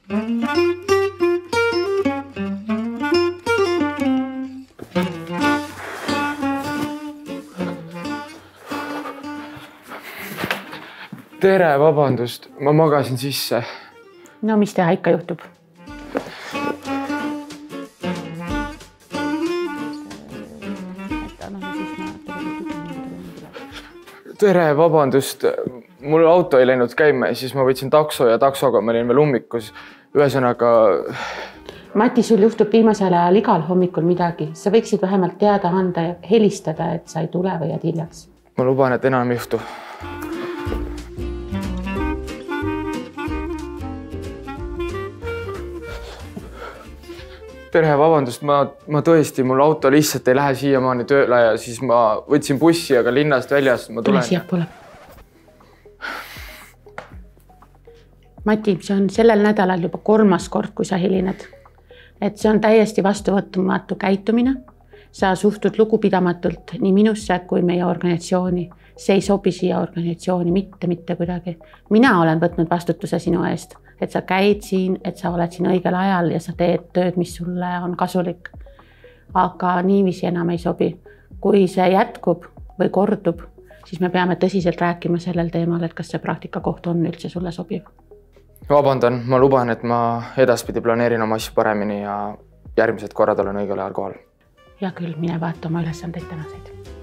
Tere, vabandust, ma magasin sisse. No mis teha ikka juhtub? Tere, vabandust, mul auto ei läinud käima ja siis ma võtsin takso ja taksoga ma olin veel ummikus. Ühesõnaga... Mati, sul juhtub viimasel ajal igal hommikul midagi. Sa võiksid vähemalt teada anda ja helistada, et sa ei tule või jääd hiljaks. Ma luban, et enam ei juhtu. Tere, vabandust, ma tõesti, mul auto lihtsalt ei lähe siiamaani tööle ja siis ma võtsin bussi, aga linnast väljast ma tulen. Tule siiapoole. Mati, see on sellel nädalal juba 3. kord, kui sa hilined. Et see on täiesti vastuvõtmatu käitumine. Sa suhtud lugupidamatult nii minusse kui meie organisatsiooni. See ei sobi siia organisatsiooni mitte kuidagi. Mina olen võtnud vastutuse sinu eest, et sa käid siin, et sa oled siin õigel ajal ja sa teed tööd, mis sulle on kasulik. Aga niiviisi enam ei sobi. Kui see jätkub või kordub, siis me peame tõsiselt rääkima sellel teemal, et kas see praktikakoht on üldse sulle sobiv. Vabandan, ma luban, et ma edaspidi planeerin oma asju paremini ja järgmised korrad olen õigel ajal kohal. Ja küll, mine vaata oma ülesandeid tänaseid.